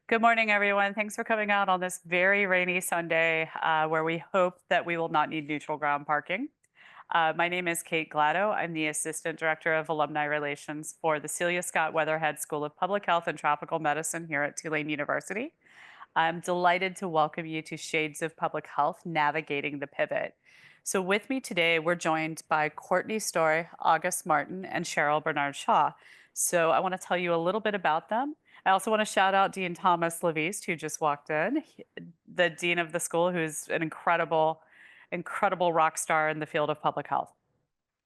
Good morning, everyone. Thanks for coming out on this very rainy Sunday, where we hope that we will not need neutral ground parking. My name is Kate Glado. I'm the Assistant Director of Alumni Relations for the Celia Scott Weatherhead School of Public Health and Tropical Medicine here at Tulane University. I'm delighted to welcome you to Shades of Public Health Navigating the Pivot. So, with me today, we're joined by Courtney Story, August Martin, and Cheryl Bernard Shaw. So, I want to tell you a little bit about them. I also want to shout out Dean Thomas Leviste, who just walked in, the dean of the school, who's an incredible rock star in the field of public health.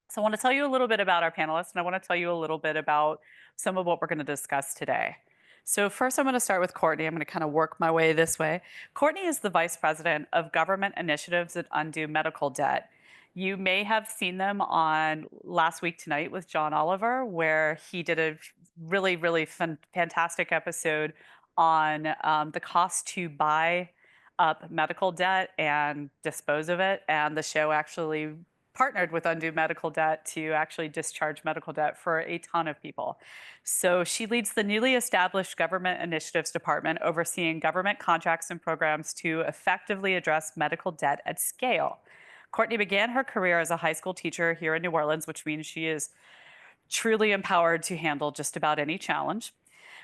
So, I want to tell you a little bit about our panelists, and I want to tell you a little bit about some of what we're going to discuss today. So, first, I'm going to start with Courtney. I'm going to kind of work my way this way. Courtney is the Vice President of Government Initiatives at Undo Medical Debt. You may have seen them on Last Week Tonight with John Oliver, where he did a really fantastic episode on the cost to buy up medical debt and dispose of it. And the show actually partnered with Undo Medical Debt to actually discharge medical debt for a ton of people. So she leads the newly established Government Initiatives Department, overseeing government contracts and programs to effectively address medical debt at scale. Courtney began her career as a high school teacher here in New Orleans, which means she is truly empowered to handle just about any challenge,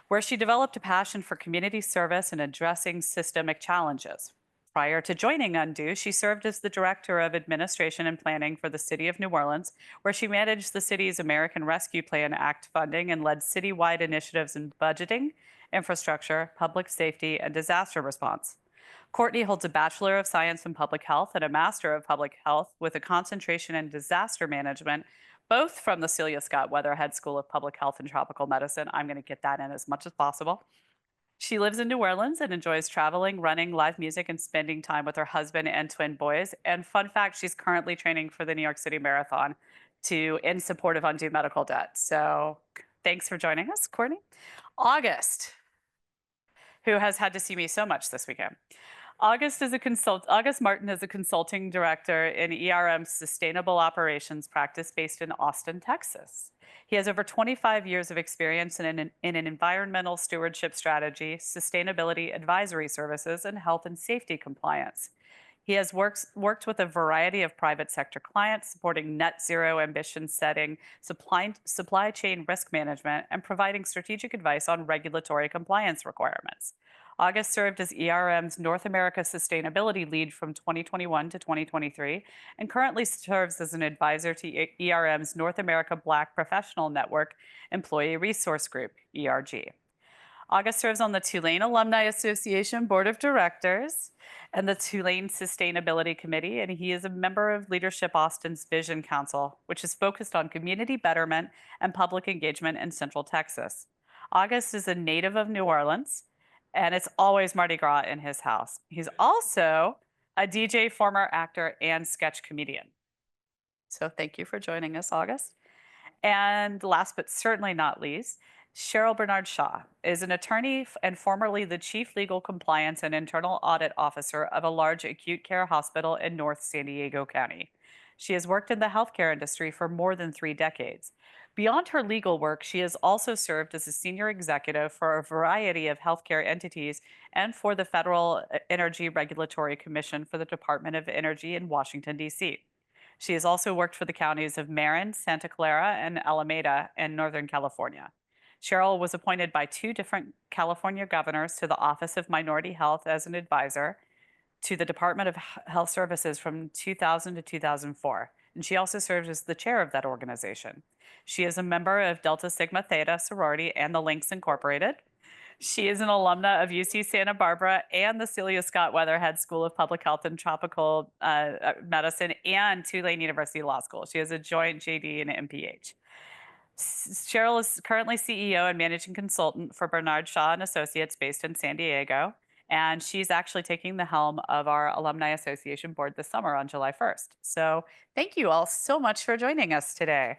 where she developed a passion for community service and addressing systemic challenges. Prior to joining Undo, she served as the Director of Administration and Planning for the City of New Orleans, where she managed the city's American Rescue Plan Act funding and led citywide initiatives in budgeting, infrastructure, public safety, and disaster response. Courtney holds a Bachelor of Science in Public Health and a Master of Public Health with a concentration in disaster management, both from the Celia Scott Weatherhead School of Public Health and Tropical Medicine. I'm going to get that in as much as possible. She lives in New Orleans and enjoys traveling, running live music, and spending time with her husband and twin boys. And fun fact, she's currently training for the New York City Marathon in support of Undo Medical Debt. So thanks for joining us, Courtney. August, who has had to see me so much this weekend. August Martin is a consulting director in ERM's sustainable operations practice based in Austin, Texas. He has over 25 years of experience in an environmental stewardship strategy, sustainability advisory services, and health and safety compliance. He has worked with a variety of private sector clients, supporting net zero ambition setting, supply chain risk management, and providing strategic advice on regulatory compliance requirements. August served as ERM's North America Sustainability Lead from 2021 to 2023, and currently serves as an advisor to ERM's North America Black Professional Network Employee Resource Group, ERG. August serves on the Tulane Alumni Association Board of Directors and the Tulane Sustainability Committee, and he is a member of Leadership Austin's Vision Council, which is focused on community betterment and public engagement in Central Texas. August is a native of New Orleans, and it's always Mardi Gras in his house. He's also a DJ, former actor, and sketch comedian. So thank you for joining us, August. And last but certainly not least, Cheryl Bernard Shaw is an attorney and formerly the Chief Legal Compliance and Internal Audit Officer of a large acute care hospital in North San Diego County. She has worked in the healthcare industry for more than 3 decades. Beyond her legal work, she has also served as a senior executive for a variety of healthcare entities and for the Federal Energy Regulatory Commission for the Department of Energy in Washington, D.C. She has also worked for the counties of Marin, Santa Clara, and Alameda in Northern California. Cheryl was appointed by 2 different California governors to the Office of Minority Health as an advisor to the Department of Health Services from 2000 to 2004. And she also serves as the chair of that organization. She is a member of Delta Sigma Theta sorority and the Lynx Incorporated. She is an alumna of UC Santa Barbara and the Celia Scott Weatherhead School of Public Health and Tropical Medicine and Tulane University Law School. She has a joint JD and MPH. Cheryl is currently CEO and managing consultant for Bernard Shaw and Associates based in San Diego. And she's actually taking the helm of our Alumni Association board this summer on July 1st. So thank you all so much for joining us today.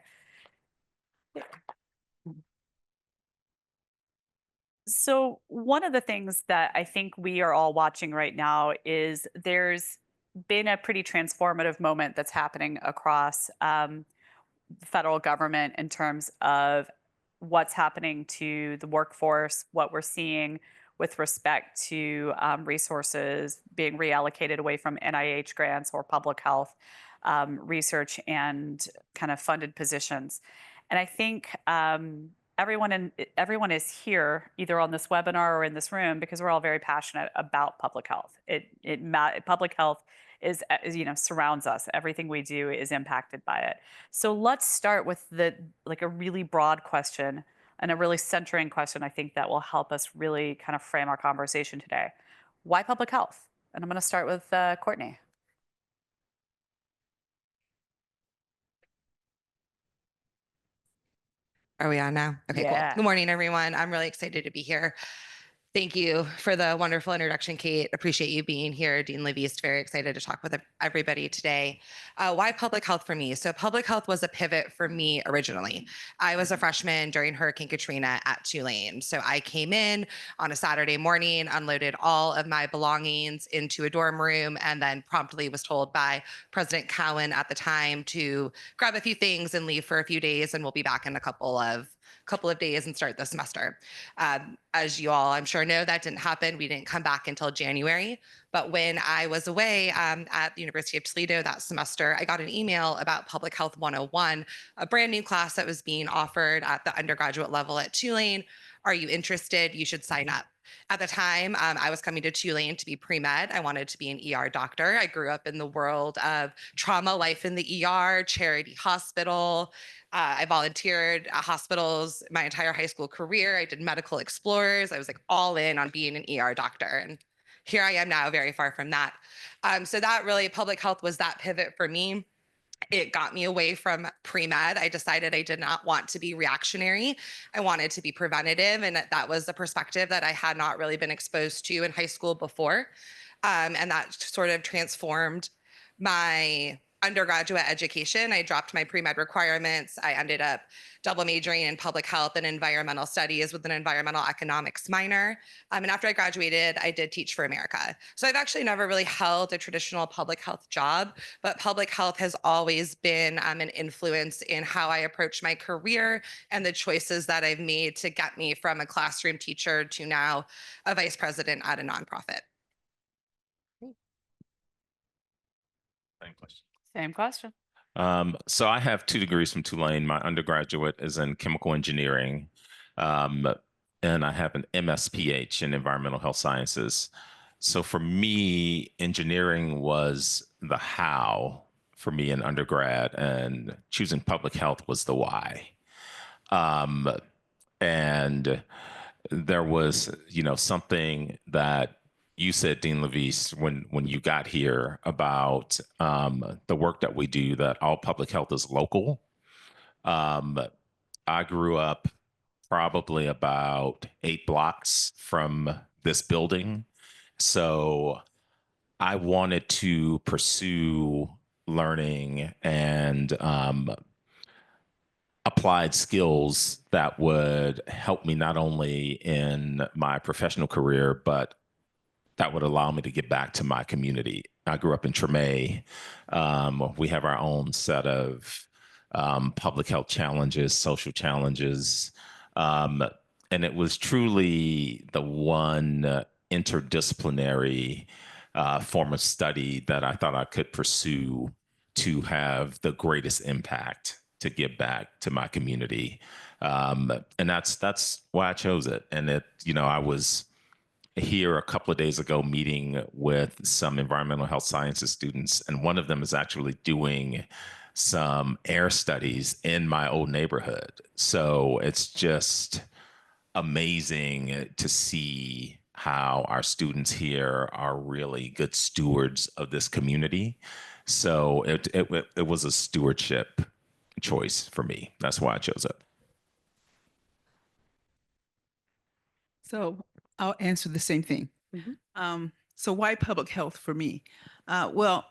So one of the things that I think we are all watching right now is there's been a pretty transformative moment that's happening across the federal government in terms of what's happening to the workforce, what we're seeing with respect to resources being reallocated away from NIH grants or public health research and kind of funded positions. And I think everyone is here either on this webinar or in this room because we're all very passionate about public health. Public health is surrounds us. Everything we do is impacted by it. So let's start with a really broad question and a really centering question. I think that will help us really kind of frame our conversation today. Why public health? And I'm going to start with Courtney. Are we on now? Okay, cool. Yeah. Good morning, everyone. I'm really excited to be here. Thank you for the wonderful introduction, Kate. Appreciate you being here. Dean Leveist, very excited to talk with everybody today. Why public health for me? So public health was a pivot for me originally. I was a freshman during Hurricane Katrina at Tulane. So I came in on a Saturday morning, unloaded all of my belongings into a dorm room, and then promptly was told by President Cowan at the time to grab a few things and leave for a few days, and we'll be back in a couple of days and start the semester. As you all, I'm sure, know, that didn't happen. We didn't come back until January. But when I was away at the University of Toledo that semester, I got an email about Public Health 101, a brand new class that was being offered at the undergraduate level at Tulane. Are you interested? You should sign up. At the time, I was coming to Tulane to be pre-med. I wanted to be an ER doctor. I grew up in the world of trauma, life in the ER, charity hospital. I volunteered at hospitals my entire high school career. I did medical explorers. I was like all in on being an ER doctor. And here I am now, very far from that. So that really, public health was that pivot for me. It got me away from pre-med. I decided I did not want to be reactionary. I wanted to be preventative. And that was the perspective that I had not really been exposed to in high school before. And that sort of transformed my undergraduate education. I dropped my pre-med requirements. I ended up double majoring in public health and environmental studies with an environmental economics minor. And after I graduated, I did Teach for America. So I've actually never really held a traditional public health job, but public health has always been an influence in how I approach my career and the choices that I've made to get me from a classroom teacher to now a vice president at a nonprofit. Same question. So I have 2 degrees from Tulane. My undergraduate is in chemical engineering, and I have an MSPH in environmental health sciences. So for me, engineering was the how for me in undergrad, and choosing public health was the why. And there was, something that you said, Dean Leveist, when you got here about the work that we do, that all public health is local. I grew up probably about 8 blocks from this building. So I wanted to pursue learning and applied skills that would help me not only in my professional career, but that would allow me to get back to my community. I grew up in Treme. We have our own set of public health challenges, social challenges. And it was truly the one interdisciplinary form of study that I thought I could pursue to have the greatest impact to give back to my community. And that's why I chose it. And I was here a couple of days ago meeting with some environmental health sciences students, and one of them is actually doing some air studies in my old neighborhood. So it's just amazing to see how our students here are really good stewards of this community. So it was a stewardship choice for me. That's why I chose it. So I'll answer the same thing. So why public health for me? Well,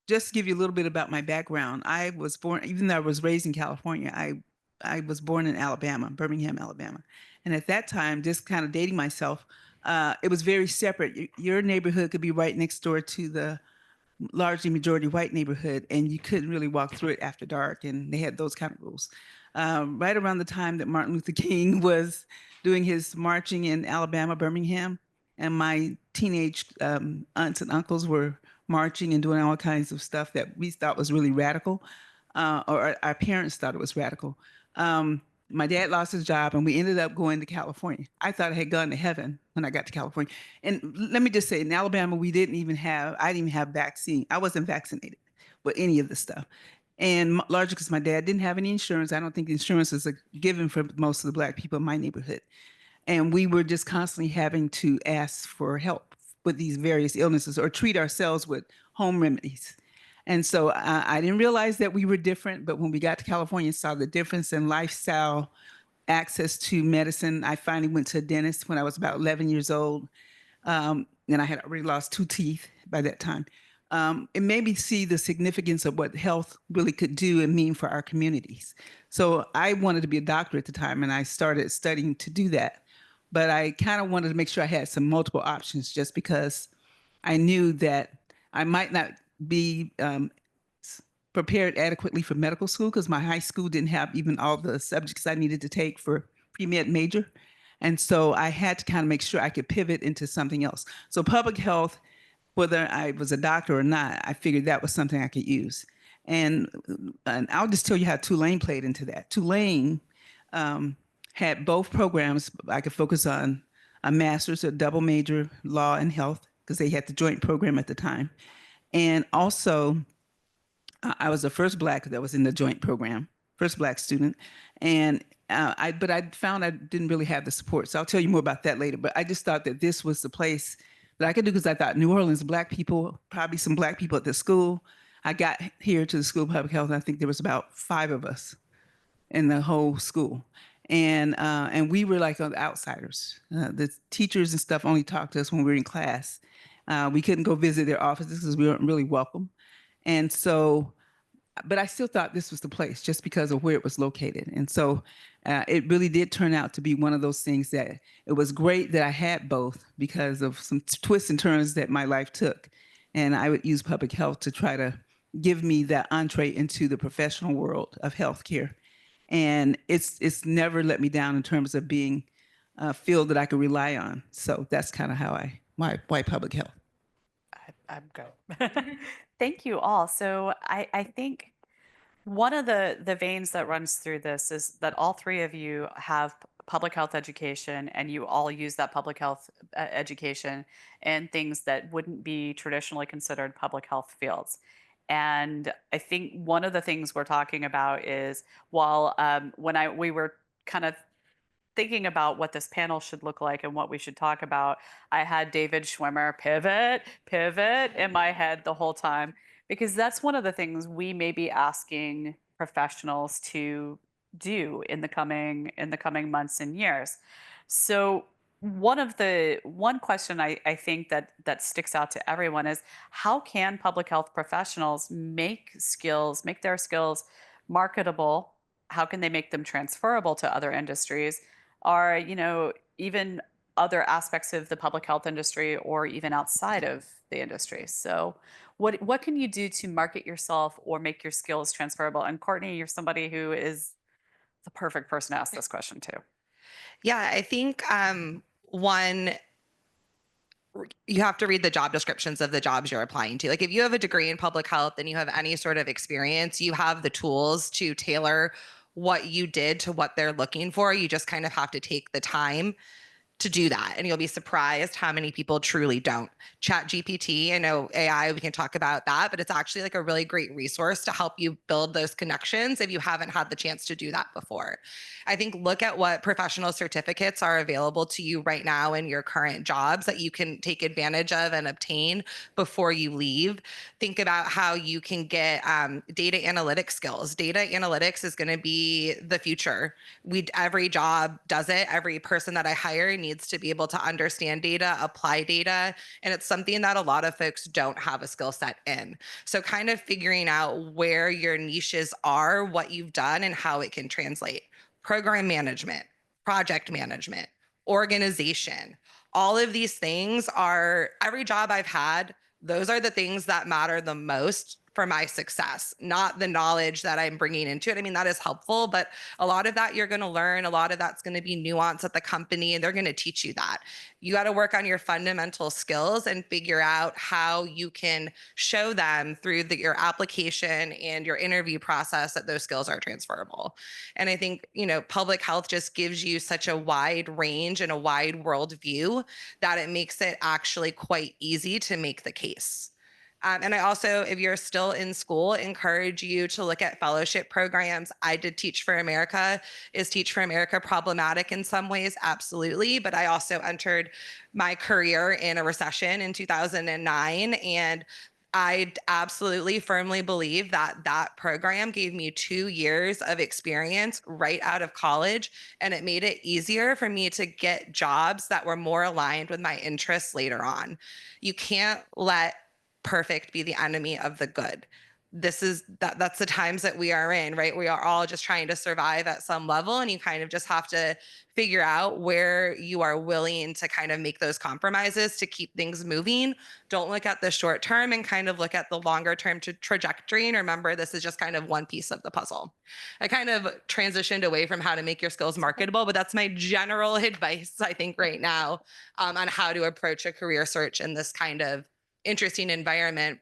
just to give you a little bit about my background, I was born, even though I was raised in California, I was born in Alabama, Birmingham, Alabama. And at that time, just kind of dating myself, it was very separate. Your neighborhood could be right next door to the largely majority white neighborhood, and you couldn't really walk through it after dark, and they had those kind of rules. Right around the time that Martin Luther King was doing his marching in Alabama, Birmingham, and my teenage aunts and uncles were marching and doing all kinds of stuff that we thought was really radical, or our parents thought it was radical. My dad lost his job, and we ended up going to California. I thought I had gone to heaven when I got to California. And let me just say, in Alabama, I didn't even have vaccine. I wasn't vaccinated with any of the stuff. And largely because my dad didn't have any insurance. I don't think insurance is a given for most of the Black people in my neighborhood. And we were just constantly having to ask for help with these various illnesses or treat ourselves with home remedies. And so I didn't realize that we were different, but when we got to California and saw the difference in lifestyle, access to medicine, I finally went to a dentist when I was about 11 years old. And I had already lost 2 teeth by that time. It made me see the significance of what health really could do and mean for our communities. So I wanted to be a doctor at the time, and I started studying to do that. But I kind of wanted to make sure I had some multiple options just because I knew that I might not be prepared adequately for medical school because my high school didn't have even all the subjects I needed to take for pre-med major. And so I had to kind of make sure I could pivot into something else. So public health, whether I was a doctor or not, I figured that was something I could use. And I'll just tell you how Tulane played into that. Tulane had both programs. I could focus on a master's, a double major, law and health, because they had the joint program at the time. And also, I was the first Black that was in the joint program, first Black student. And but I found I didn't really have the support. So I'll tell you more about that later. But I just thought that this was the place that I could do because I thought New Orleans, Black people, probably some Black people at the school. I got here to the School of Public Health, and I think there was about 5 of us in the whole school. And we were like the outsiders. The teachers and stuff only talked to us when we were in class. We couldn't go visit their offices because we weren't really welcome. And so, but I still thought this was the place just because of where it was located. And so it really did turn out to be one of those things that it was great that I had both because of some twists and turns that my life took. And I would use public health to try to give me that entree into the professional world of healthcare. And it's never let me down in terms of being a field that I could rely on. So that's kind of how why public health. I'm good. Thank you all. So I think one of the veins that runs through this is that all three of you have public health education, and you all use that public health education in things that wouldn't be traditionally considered public health fields. And I think one of the things we're talking about is while when we were kind of thinking about what this panel should look like and what we should talk about, I had David Schwimmer pivot in my head the whole time, because that's one of the things we may be asking professionals to do in the coming months and years. So one question I think that sticks out to everyone is how can public health professionals make their skills marketable? How can they make them transferable to other industries? Are, even other aspects of the public health industry or even outside of the industry. So what can you do to market yourself or make your skills transferable? And Courtney, you're somebody who is the perfect person to ask this question to. Yeah, I think one, you have to read the job descriptions of the jobs you're applying to. Like if you have a degree in public health and you have any sort of experience, you have the tools to tailor what you did to what they're looking for. You just kind of have to take the time to do that. And you'll be surprised how many people truly don't. Chat GPT, I know AI, we can talk about that, but it's actually like a really great resource to help you build those connections if you haven't had the chance to do that before. I think look at what professional certificates are available to you right now in your current jobs that you can take advantage of and obtain before you leave. Think about how you can get data analytics skills. Data analytics is going to be the future. Every job does it. Every person that I hire needs to be able to understand data, apply data, and it's something that a lot of folks don't have a skill set in. So kind of figuring out where your niches are, what you've done, and how it can translate. Program management, project management, organization, all of these things are, every job I've had, those are the things that matter the most for my success, not the knowledge that I'm bringing into it. I mean, that is helpful, but a lot of that you're going to learn. A lot of that's going to be nuance at the company, and they're going to teach you that. You got to work on your fundamental skills and figure out how you can show them through your application and your interview process that those skills are transferable. And I think, public health just gives you such a wide range and a wide world view that it makes it actually quite easy to make the case. And I also, if you're still in school, encourage you to look at fellowship programs. I did Teach for America. Is Teach for America problematic in some ways? Absolutely. But I also entered my career in a recession in 2009. And I absolutely firmly believe that that program gave me 2 years of experience right out of college, and it made it easier for me to get jobs that were more aligned with my interests later on. You can't let perfect be the enemy of the good. That's the times that we are in, right? We are all just trying to survive at some level, and you kind of just have to figure out where you are willing to kind of make those compromises to keep things moving. Don't look at the short term, and kind of look at the longer term trajectory, and remember, this is just kind of one piece of the puzzle. I kind of transitioned away from how to make your skills marketable, but that's my general advice, I think, right now, on how to approach a career search in this kind of interesting environment.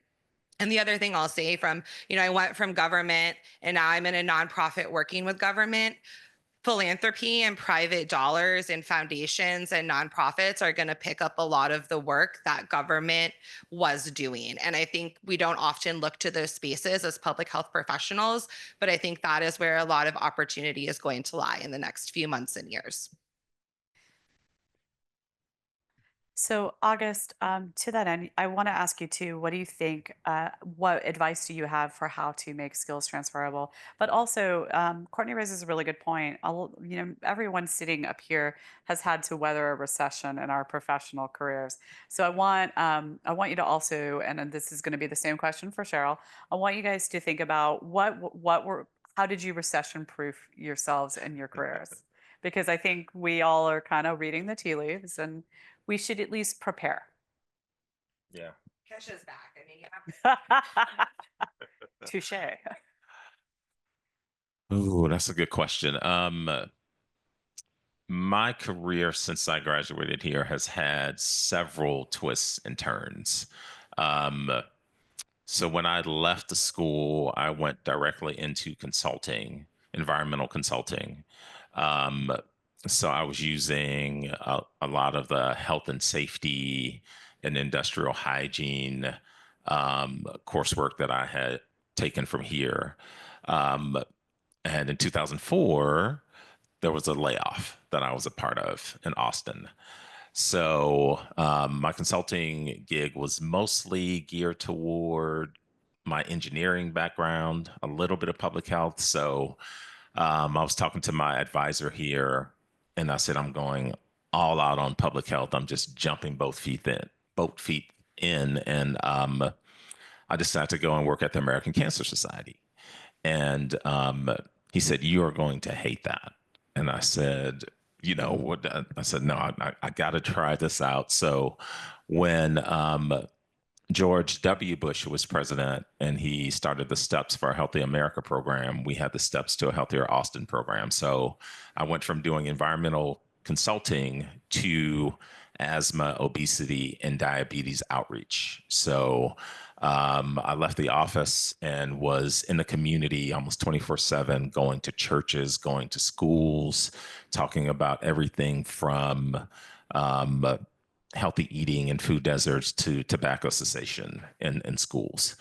And the other thing I'll say I went from government and now I'm in a nonprofit working with government. Philanthropy and private dollars and foundations and nonprofits are going to pick up a lot of the work that government was doing. And I think we don't often look to those spaces as public health professionals, but I think that is where a lot of opportunity is going to lie in the next few months and years. So, August, to that end, I want to ask you too, what do you think? What advice do you have for how to make skills transferable? But also, Courtney raises a really good point. Everyone sitting up here has had to weather a recession in our professional careers. So I want you to also, and this is going to be the same question for Cheryl. I want you guys to think about how did you recession proof yourselves in your careers? Because I think we all are kind of reading the tea leaves, and we should at least prepare. Yeah. Kesha's back. I mean, Touche. Ooh, that's a good question. My career since I graduated here has had several twists and turns. Um, so when I left the school, I went directly into consulting, environmental consulting. Um, so I was using a lot of the health and safety and industrial hygiene coursework that I had taken from here. Um, and in 2004, there was a layoff that I was a part of in Austin. So my consulting gig was mostly geared toward my engineering background, a little bit of public health. So I was talking to my advisor here, and I said, I'm going all out on public health. I'm just jumping both feet in. And I decided to go and work at the American Cancer Society. And he said, "You are going to hate that." And I said, what? I said, "No, I got to try this out." So when George W. Bush was president and he started the Steps for a Healthy America program, we had the Steps to a Healthier Austin program. So I went from doing environmental consulting to asthma, obesity, and diabetes outreach. So I left the office and was in the community almost 24/7, going to churches, going to schools, talking about everything from healthy eating and food deserts to tobacco cessation in schools.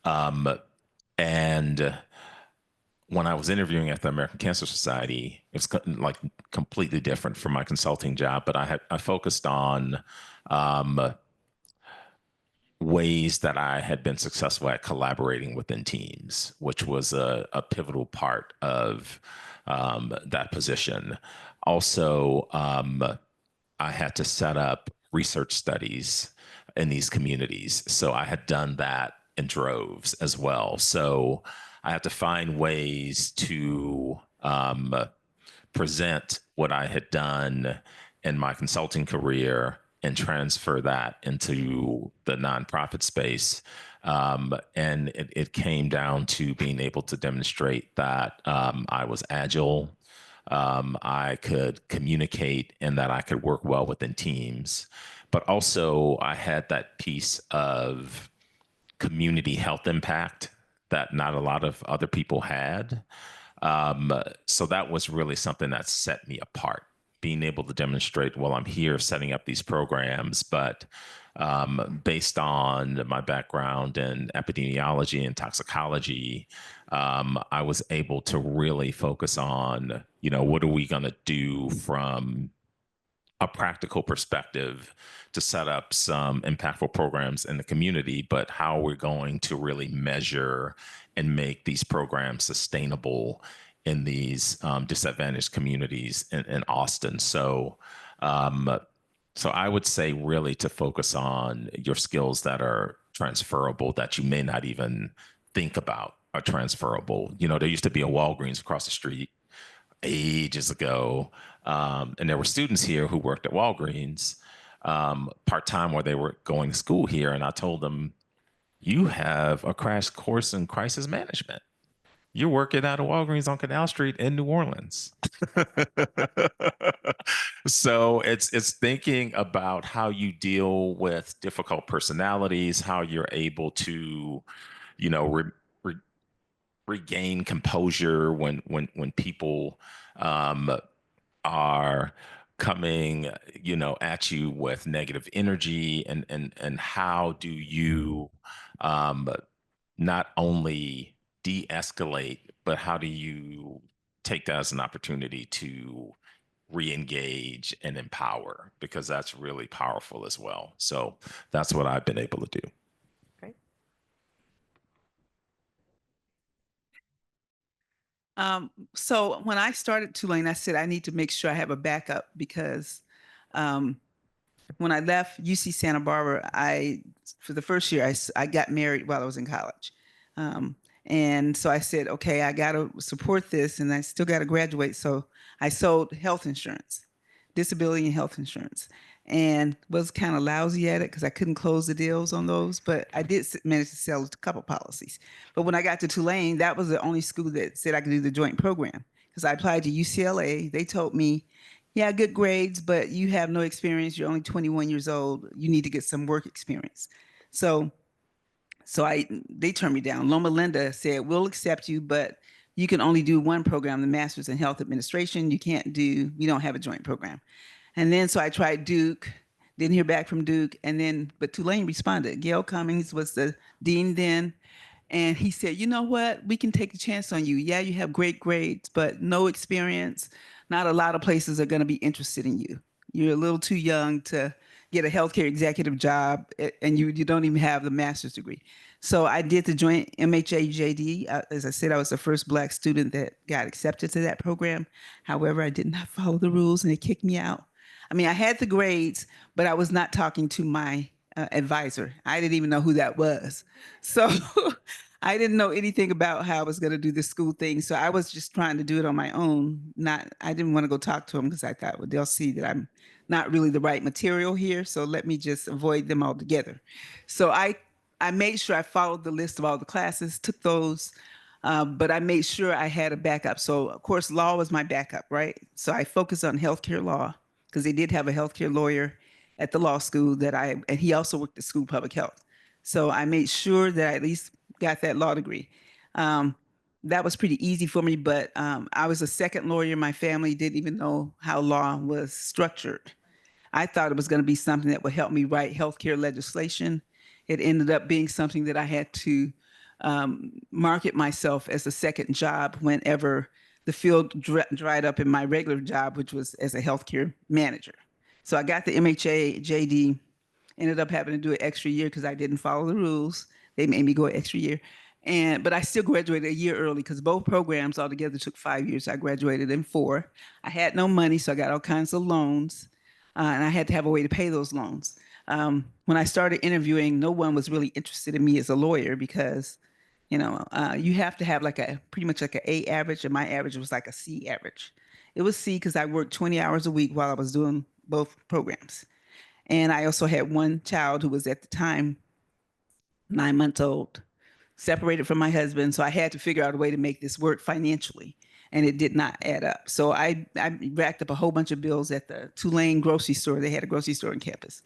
And when I was interviewing at the American Cancer Society, it was like completely different from my consulting job, but I focused on ways that I had been successful at collaborating within teams, which was a pivotal part of that position. Also, I had to set up research studies in these communities. So I had done that in droves as well. So I had to find ways to present what I had done in my consulting career and transfer that into the nonprofit space. And it came down to being able to demonstrate that I was agile, I could communicate, and that I could work well within teams. But also, I had that piece of community health impact that not a lot of other people had. So that was really something that set me apart, being able to demonstrate, well, I'm here setting up these programs, but based on my background in epidemiology and toxicology, I was able to really focus on, what are we going to do from a practical perspective to set up some impactful programs in the community, but how we're going to really measure and make these programs sustainable in these disadvantaged communities in Austin. So I would say really to focus on your skills that are transferable that you may not even think about are transferable. There used to be a Walgreens across the street ages ago. And there were students here who worked at Walgreens part time while they were going to school here. And I told them, you have a crash course in crisis management. You're working at a Walgreens on Canal Street in New Orleans. So it's thinking about how you deal with difficult personalities, how you're able to, re, re, regain composure when people are coming, at you with negative energy, and how do you um, not only de-escalate, but how do you take that as an opportunity to re-engage and empower, because that's really powerful as well. So that's what I've been able to do. Great. So when I started Tulane, I said I need to make sure I have a backup because when I left UC Santa Barbara, for the first year, I got married while I was in college. And so I said, okay, I got to support this and I still got to graduate. So I sold health insurance, disability and health insurance, and was kind of lousy at it because I couldn't close the deals on those, but I did manage to sell a couple policies. But when I got to Tulane, that was the only school that said I could do the joint program because I applied to UCLA. They told me, yeah, good grades, but you have no experience. You're only 21 years old. You need to get some work experience. So they turned me down. Loma Linda said, we'll accept you, but you can only do one program, the Master's in Health Administration. We don't have a joint program. And then so I tried Duke, didn't hear back from Duke. But Tulane responded. Gail Cummings was the dean then. And he said, you know what? We can take a chance on you. Yeah, you have great grades, but no experience. Not a lot of places are going to be interested in you. You're a little too young to get a healthcare executive job, and you don't even have the master's degree. So I did the joint MHA JD. As I said, I was the first Black student that got accepted to that program. However, I did not follow the rules and they kicked me out. I mean, I had the grades, but I was not talking to my advisor. I didn't even know who that was. So I didn't know anything about how I was going to do the school thing. So I was just trying to do it on my own. I didn't want to go talk to them because I thought, well, they'll see that I'm not really the right material here. So let me just avoid them altogether. So I made sure I followed the list of all the classes, took those, but I made sure I had a backup. So of course, law was my backup, right? So I focused on healthcare law because they did have a healthcare lawyer at the law school and he also worked at school public health. So I made sure that I at least got that law degree. That was pretty easy for me, but I was a second lawyer. My family didn't even know how law was structured. I thought it was going to be something that would help me write healthcare legislation. It ended up being something that I had to market myself as a second job whenever the field dried up in my regular job, which was as a healthcare manager. So I got the MHA JD, ended up having to do an extra year because I didn't follow the rules. They made me go an extra year. But I still graduated a year early because both programs altogether took 5 years. I graduated in 4. I had no money, so I got all kinds of loans, and I had to have a way to pay those loans. When I started interviewing, no one was really interested in me as a lawyer because, you have to have pretty much like an A average, and my average was like a C average. It was C because I worked 20 hours a week while I was doing both programs. And I also had one child who was at the time 9 months old, separated from my husband. So I had to figure out a way to make this work financially. And it did not add up. So I racked up a whole bunch of bills at the Tulane grocery store. They had a grocery store on campus.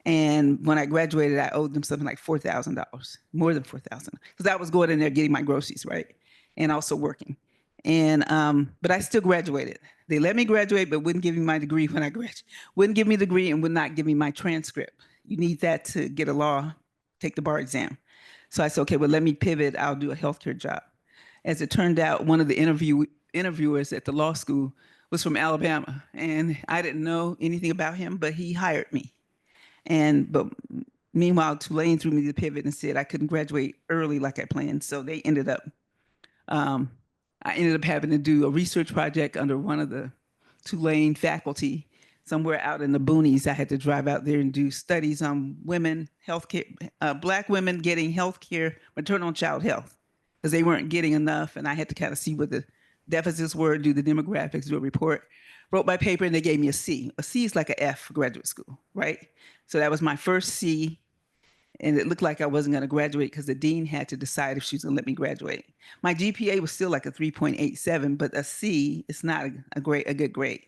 And when I graduated, I owed them something like $4,000, more than 4,000, because I was going in there getting my groceries, right, and also working. And but I still graduated. They let me graduate, but wouldn't give me my degree when I graduated. Wouldn't give me the degree and would not give me my transcript. You need that to get a law, take the bar exam. So I said, okay, well, let me pivot. I'll do a healthcare job. As it turned out, one of the interviewers at the law school was from Alabama, and I didn't know anything about him, but he hired me. But meanwhile, Tulane threw me the pivot and said I couldn't graduate early like I planned. So they ended up, I ended up having to do a research project under one of the Tulane faculty somewhere out in the boonies. I had to drive out there and do studies on women, healthcare, Black women getting healthcare, maternal and child health, because they weren't getting enough. And I had to kind of see what the deficits were, do the demographics, do a report. Wrote my paper and they gave me a C. A C is like an F for graduate school, right? So that was my first C. And it looked like I wasn't going to graduate because the dean had to decide if she was going to let me graduate. My GPA was still like a 3.87, but a C is not a good grade.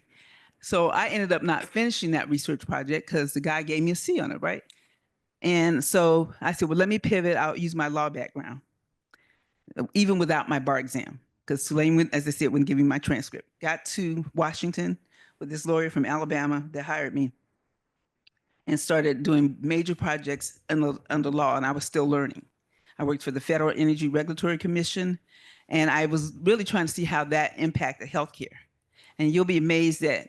So I ended up not finishing that research project because the guy gave me a C on it, right? And so I said, well, let me pivot. I'll use my law background, even without my bar exam, because Tulane, as I said, wouldn't give me my transcript. Got to Washington with this lawyer from Alabama that hired me and started doing major projects under law, and I was still learning. I worked for the Federal Energy Regulatory Commission, and I was really trying to see how that impacted healthcare. And you'll be amazed that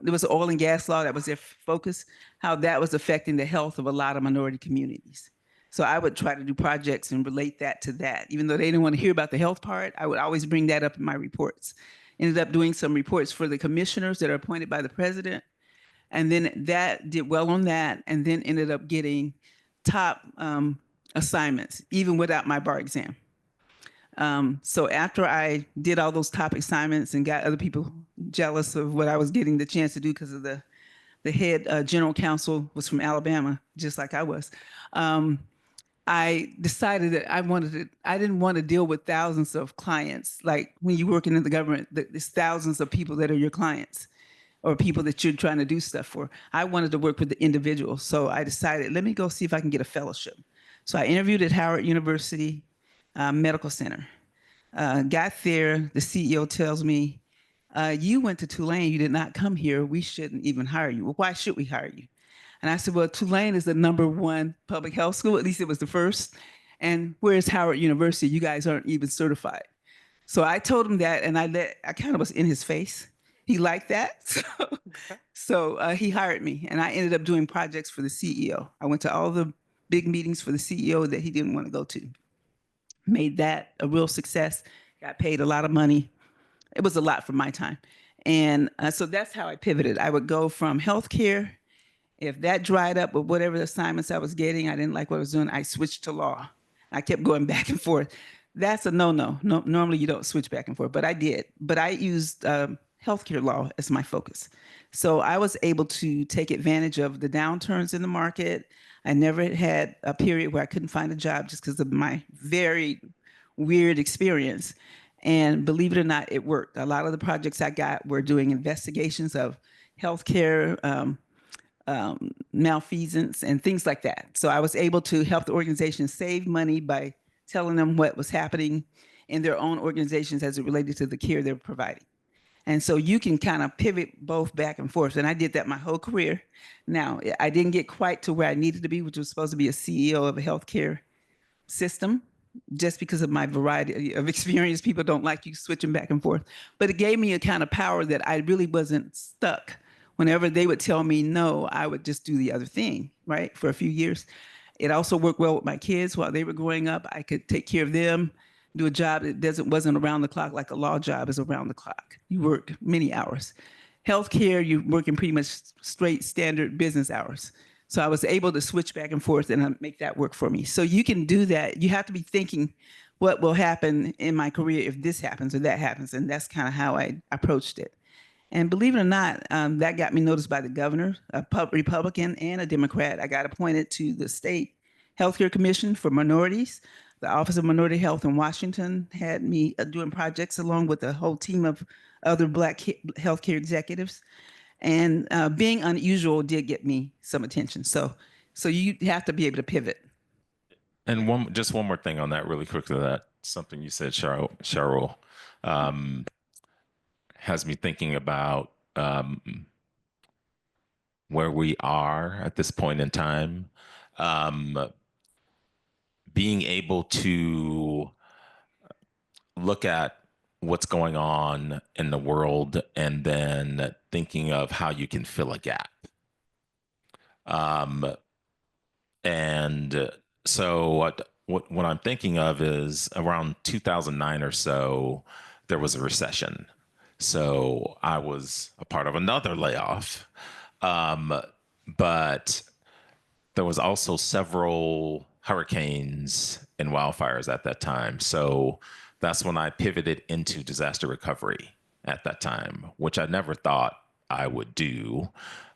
there was an oil and gas law that was their focus, how that was affecting the health of a lot of minority communities. So I would try to do projects and relate that to that. Even though they didn't want to hear about the health part, I would always bring that up in my reports. Ended up doing some reports for the commissioners that are appointed by the president. And then that did well on that, and then ended up getting top assignments, even without my bar exam. So after I did all those top assignments and got other people jealous of what I was getting the chance to do because of the head general counsel was from Alabama, just like I was. I decided that I didn't want to deal with thousands of clients. Like when you're working in the government, there's thousands of people that are your clients or people that you're trying to do stuff for. I wanted to work with the individuals. So I decided, let me go see if I can get a fellowship. So I interviewed at Howard University Medical Center. Got there, the CEO tells me, you went to Tulane, you did not come here, we shouldn't even hire you. Well, why should we hire you? And I said, well, Tulane is the #1 public health school, at least it was the first. And where's Howard University? You guys aren't even certified. So I told him that, and I kind of was in his face. He liked that. So he hired me, and I ended up doing projects for the CEO. I went to all the big meetings for the CEO that he didn't want to go to. Made that a real success, got paid a lot of money. It was a lot for my time. And so that's how I pivoted. I would go from healthcare. If that dried up with whatever assignments I was getting, I didn't like what I was doing, I switched to law. I kept going back and forth. That's a no-no. No, normally you don't switch back and forth, but I did. But I used healthcare law as my focus. So I was able to take advantage of the downturns in the market. I never had a period where I couldn't find a job just because of my very weird experience. And believe it or not, it worked. A lot of the projects I got were doing investigations of healthcare malfeasance and things like that. So I was able to help the organization save money by telling them what was happening in their own organizations as it related to the care they were providing. And so you can kind of pivot both back and forth. And I did that my whole career. Now, I didn't get quite to where I needed to be, which was supposed to be a CEO of a healthcare system, just because of my variety of experience. People don't like you switching back and forth. But it gave me a kind of power that I really wasn't stuck. Whenever they would tell me no, I would just do the other thing, right, for a few years. It also worked well with my kids while they were growing up. I could take care of them, do a job that wasn't around the clock like a law job is around the clock. You work many hours. Healthcare, you're working pretty much straight standard business hours. So I was able to switch back and forth and make that work for me. So you can do that. You have to be thinking what will happen in my career if this happens or that happens. And that's kind of how I approached it. And believe it or not, that got me noticed by the governor, a Republican and a Democrat. I got appointed to the state healthcare commission for minorities. The Office of Minority Health in Washington had me doing projects along with a whole team of other Black healthcare executives. And being unusual did get me some attention. So you have to be able to pivot. And just one more thing on that really quickly, that something you said, Cheryl, um, has me thinking about where we are at this point in time. Being able to look at what's going on in the world and then thinking of how you can fill a gap. And so what I'm thinking of is around 2009 or so, there was a recession. So I was a part of another layoff. But there was also several hurricanes and wildfires at that time. So that's when I pivoted into disaster recovery at that time, which I never thought I would do.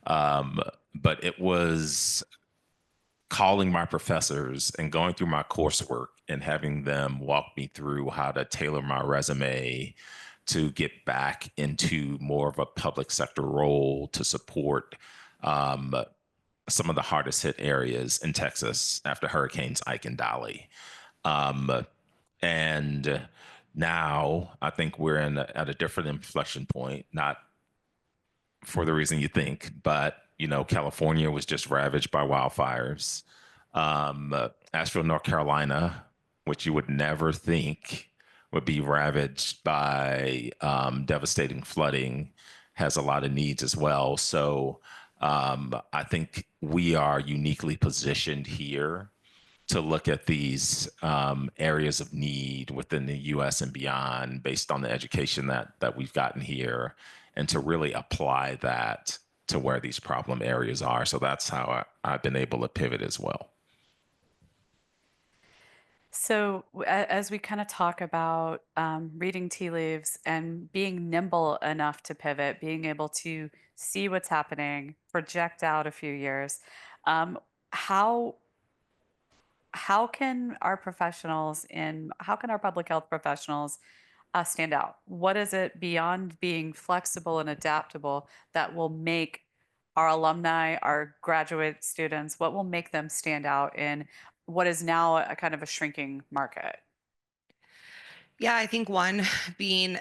But it was calling my professors and going through my coursework and having them walk me through how to tailor my resume to get back into more of a public sector role to support some of the hardest hit areas in Texas after hurricanes Ike and Dolly. And now I think we're at a different inflection point, not for the reason you think, but California was just ravaged by wildfires. Asheville, North Carolina, which you would never think would be ravaged by devastating flooding, has a lot of needs as well. So I think we are uniquely positioned here to look at these areas of need within the U.S. and beyond, based on the education that we've gotten here, and to really apply that to where these problem areas are. So that's how I've been able to pivot as well. So, as we kind of talk about reading tea leaves and being nimble enough to pivot, being able to see what's happening, project out a few years, um, how can our how can our public health professionals stand out? What is it beyond being flexible and adaptable that will make our alumni, our graduate students, what will make them stand out in what is now a kind of a shrinking market? Yeah, I think one being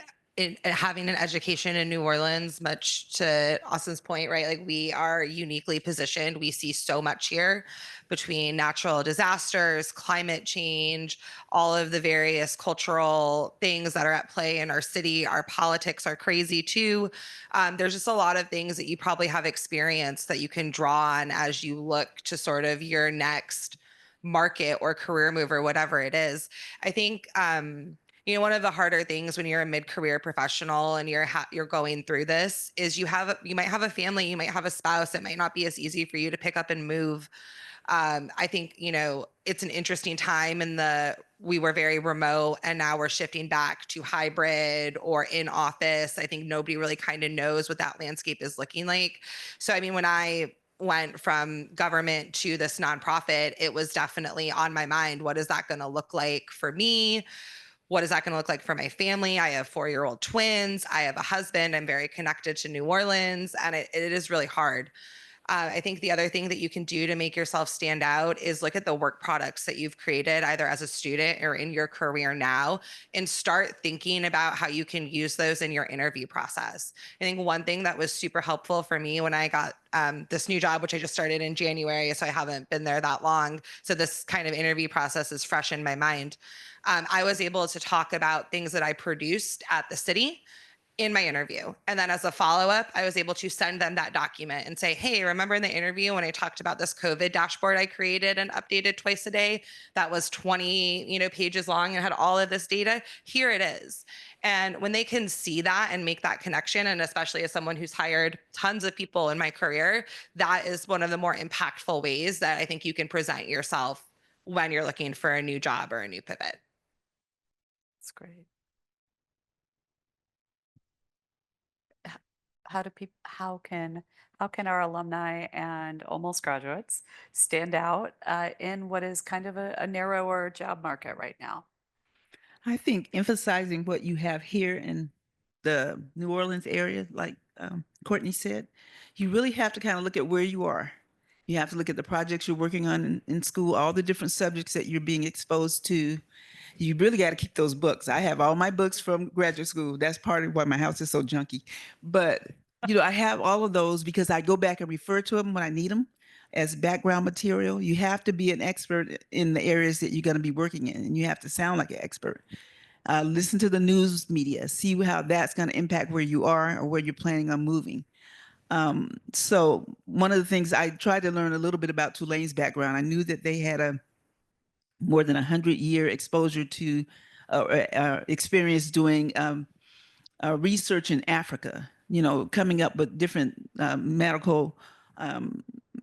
having an education in New Orleans, much to Austin's point, right? Like we are uniquely positioned. We see so much here between natural disasters, climate change, all of the various cultural things that are at play in our city. Our politics are crazy too. There's just a lot of things that you probably have experienced that you can draw on as you look to sort of your next market or career move or whatever it is. I think one of the harder things when you're a mid-career professional and you're going through this is you might have a family, you might have a spouse. It might not be as easy for you to pick up and move. I think it's an interesting time we were very remote and now we're shifting back to hybrid or in office. I think nobody really kind of knows what that landscape is looking like. So I mean, when I went from government to this nonprofit, it was definitely on my mind. What is that going to look like for me? What is that going to look like for my family? I have 4-year-old twins. I have a husband. I'm very connected to New Orleans, and it is really hard. I think the other thing that you can do to make yourself stand out is look at the work products that you've created either as a student or in your career now, and start thinking about how you can use those in your interview process. I think one thing that was super helpful for me when I got this new job, which I just started in January, so I haven't been there that long. So this kind of interview process is fresh in my mind. I was able to talk about things that I produced at the city in my interview. And then as a follow-up, I was able to send them that document and say, hey, remember in the interview when I talked about this COVID dashboard I created and updated twice a day that was 20 pages long and had all of this data? Here it is. And when they can see that and make that connection, and especially as someone who's hired tons of people in my career, that is one of the more impactful ways that I think you can present yourself when you're looking for a new job or a new pivot. That's great. how can our alumni and almost graduates stand out in what is kind of a narrower job market right now? I think emphasizing what you have here in the New Orleans area, like Courtney said, you really have to kind of look at where you are. You have to look at the projects you're working on in school, all the different subjects that you're being exposed to. You really got to keep those books. I have all my books from graduate school. That's part of why my house is so junky. But, I have all of those because I go back and refer to them when I need them as background material. You have to be an expert in the areas that you're going to be working in, and you have to sound like an expert. Listen to the news media, see how that's going to impact where you are or where you're planning on moving. So one of the things I tried to learn a little bit about Tulane's background, I knew that they had a more than 100-year exposure to experience doing research in Africa, coming up with different um,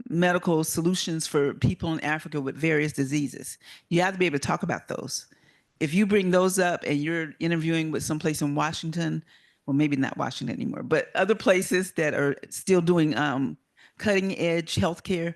medical solutions for people in Africa with various diseases. You have to be able to talk about those. If you bring those up and you're interviewing with someplace in Washington, well, maybe not Washington anymore, but other places that are still doing cutting edge healthcare,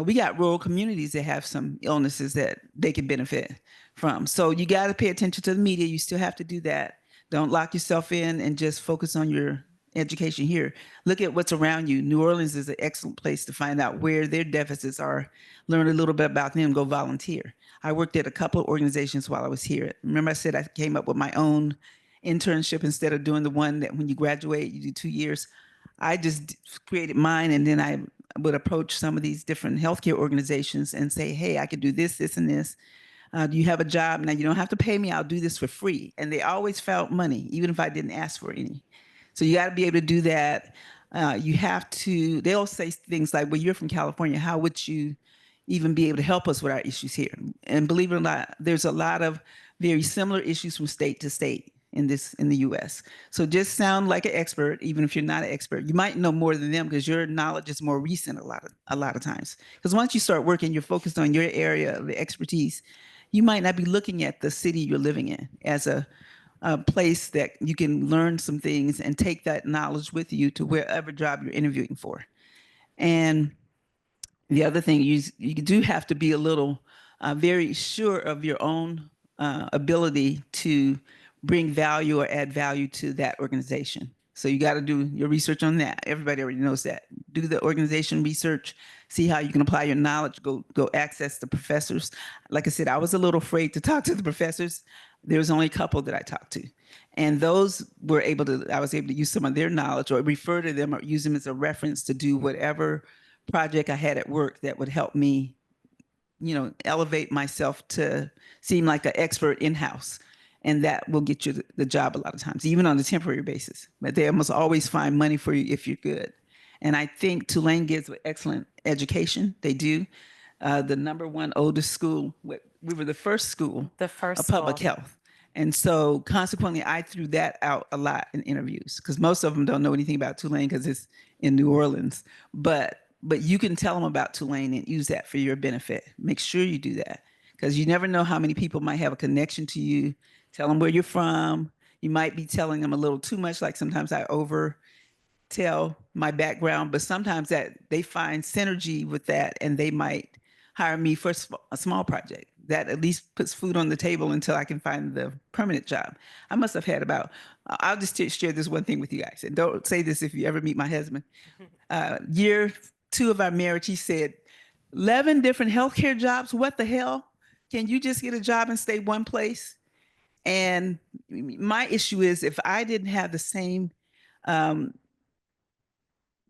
we got rural communities that have some illnesses that they can benefit from. So you got to pay attention to the media. You still have to do that. Don't lock yourself in and just focus on your education here. Look at what's around you. New Orleans is an excellent place to find out where their deficits are. Learn a little bit about them, go volunteer. I worked at a couple of organizations while I was here. Remember I said I came up with my own internship instead of doing the one that when you graduate, you do 2 years. I just created mine, and then I would approach some of these different healthcare organizations and say, hey, I could do this, this, and this. Do you have a job? Now, you don't have to pay me. I'll do this for free. And they always found money, even if I didn't ask for any. So you got to be able to do that. You have to, they'll say things like, well, you're from California. How would you even be able to help us with our issues here? And believe it or not, there's a lot of very similar issues from state to state in the US. So just sound like an expert, even if you're not an expert. You might know more than them because your knowledge is more recent a lot of times. Because once you start working, you're focused on your area of expertise. You might not be looking at the city you're living in as a place that you can learn some things and take that knowledge with you to wherever job you're interviewing for. And the other thing, you do have to be a little very sure of your own ability to bring value or add value to that organization. So you got to do your research on that. Everybody already knows that. Do the organization research, see how you can apply your knowledge, go access the professors. Like I said, I was a little afraid to talk to the professors. There was only a couple that I talked to. And those I was able to use some of their knowledge or refer to them or use them as a reference to do whatever project I had at work that would help me, elevate myself to seem like an expert in-house. And that will get you the job a lot of times, even on a temporary basis. But they almost always find money for you if you're good. And I think Tulane gives excellent education. They do. The number one oldest school, we were the first school of public health. And so consequently, I threw that out a lot in interviews because most of them don't know anything about Tulane because it's in New Orleans. But you can tell them about Tulane and use that for your benefit. Make sure you do that because you never know how many people might have a connection to you. Tell them where you're from. You might be telling them a little too much. Like sometimes I over tell my background, but sometimes that they find synergy with that and they might hire me for a small project that at least puts food on the table until I can find the permanent job. I must have had I'll just share this one thing with you guys. And don't say this if you ever meet my husband. Year 2 of our marriage, he said, 11 different healthcare jobs. What the hell? Can you just get a job and stay one place? And my issue is if I didn't have the same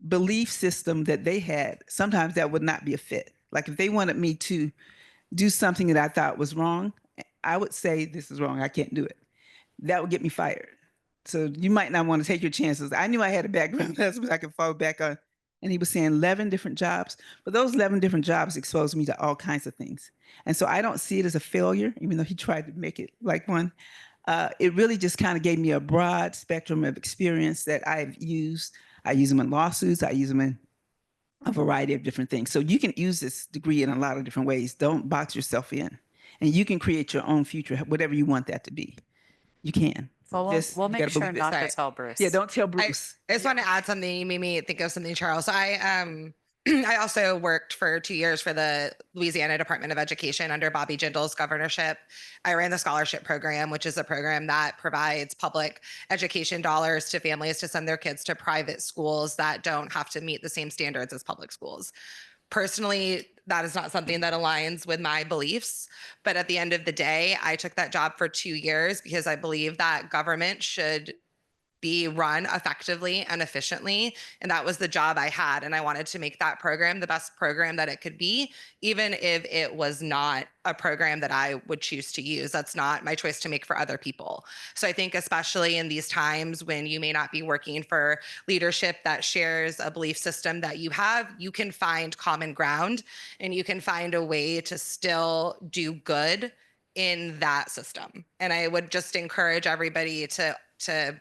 belief system that they had, sometimes that would not be a fit. Like if they wanted me to do something that I thought was wrong, I would say, this is wrong, I can't do it. That would get me fired. So you might not want to take your chances. I knew I had a background husband I could fall back on. And he was saying 11 different jobs, but those 11 different jobs exposed me to all kinds of things. And so I don't see it as a failure, even though he tried to make it like one. It really just kind of gave me a broad spectrum of experience that I've used. I use them in lawsuits. I use them in a variety of different things. So you can use this degree in a lot of different ways. Don't box yourself in. And you can create your own future, whatever you want that to be. You can. Well, Just, we'll you make gotta sure believe it. not to Sorry. tell Bruce. Yeah, don't tell I Bruce. just want to add something. You made me think of something, Charles. So I also worked for 2 years for the Louisiana Department of Education under Bobby Jindal's governorship. I ran the scholarship program, which is a program that provides public education dollars to families to send their kids to private schools that don't have to meet the same standards as public schools. Personally, that is not something that aligns with my beliefs. But at the end of the day, I took that job for 2 years because I believe that government should be run effectively and efficiently. And that was the job I had. And I wanted to make that program the best program that it could be, even if it was not a program that I would choose to use. That's not my choice to make for other people. So I think, especially in these times when you may not be working for leadership that shares a belief system that you have, you can find common ground and you can find a way to still do good in that system. And I would just encourage everybody to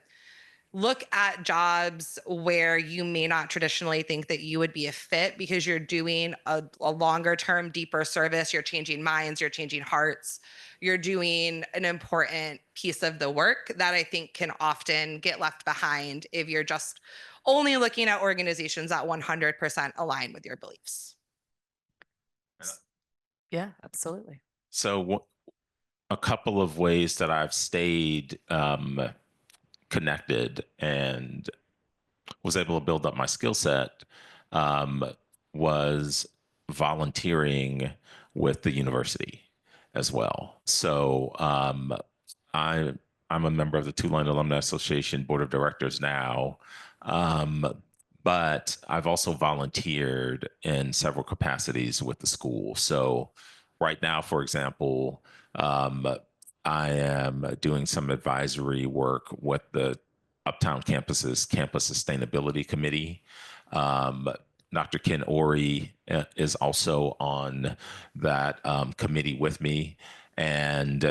look at jobs where you may not traditionally think that you would be a fit because you're doing a longer term, deeper service. You're changing minds, you're changing hearts, you're doing an important piece of the work that I think can often get left behind if you're just only looking at organizations that 100% align with your beliefs. Yeah, absolutely. So a couple of ways that I've stayed connected and was able to build up my skill set um, was volunteering with the university as well. So I I'm a member of the Tulane Alumni Association Board of Directors now, but I've also volunteered in several capacities with the school. So right now, for example, I am doing some advisory work with the Uptown Campus's Campus Sustainability Committee. Um, Dr. Ken Ori is also on that committee with me, and